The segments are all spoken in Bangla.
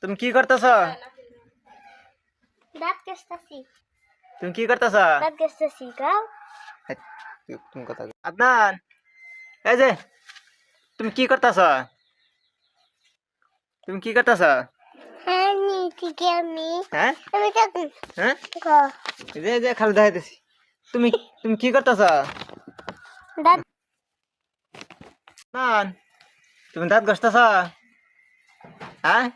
তুমি কি করতেছ? দাঁত কাটতেছি। তুমি কি করতেছ? দাঁত কাটতেছি গাও। তুমি কথা আদনান, এই যে তুমি কি করতেছ? তুমি কি করতেছ? হ্যাঁ নি ঠিক আমি হ্যাঁ আমি থাকি। হ্যাঁ গো এই যে খালি দেখাইতেছি। তুমি তুমি কি করতেছ? দাঁত নান, তুমি দাঁত ঘষতেছ? হ্যাঁ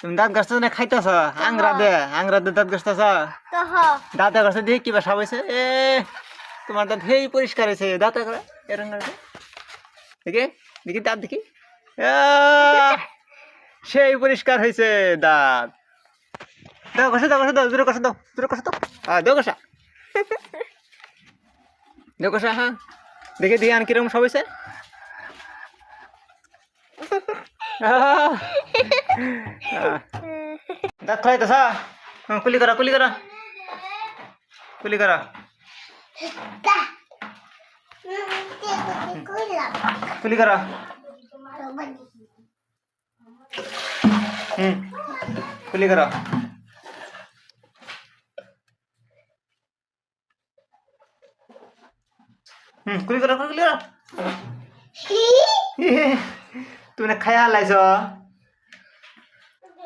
তুমি দাঁত ঘষতেছ না খাইতেছ? আংরা দে দাঁত ঘষতেছ? কহ দাঁতে ঘষতে দেখি কিবা সব হয়েছে। এ তোমার দাঁত হেই পরিষ্কার হয়েছে। দাঁতে করে এরকম করে দেখি দেখি দাঁত দেখি। সেই পরিষ্কার হয়েছে দাঁত। দাও ঘষে দাও, ঘষে দাও, দূরে ঘষে দাও, দূরে ঘষে দাও। হ্যাঁ দেও ঘষা, দেও ঘষা। হ্যাঁ দেখে দিয়ে আন কিরকম সব হয়েছে। দাঁত খাইতেছ? কুলি করা, কুলি করা, কুলি করা, কুলি করা। কুলি করা। কুলি করা, কুলি করা। তুমি না খাইয়া হালাইছ,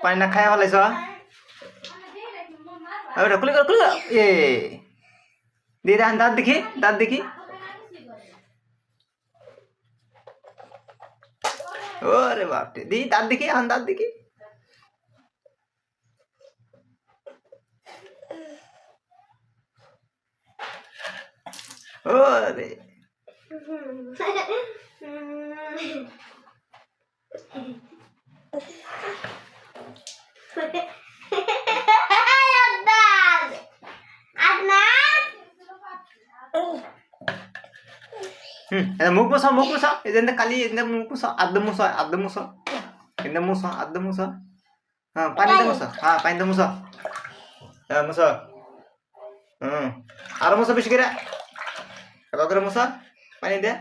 পানি না খাইয়া হালাইছ। কুলি করা, কুলি করা। এ দিয়ে দেন দাঁত দেখি, দাঁত দেখি। ওরে বাপরে, দি দাঁত দেখি, আন দাঁত দেখি। ওরে মুখ মুছা, মুখ মুছা। এই যে কালি মুখ মুছা, আদ্য মুছা, আদ্য মুছা, এনে মুছা, আদ্য মুছা। হ্যাঁ পানিতে মুছা, হ্যাঁ পানিতে মুছা, হ্যাঁ মুছা। আরো মুছা বেশি করে, করে মুছা পানি দিয়ে।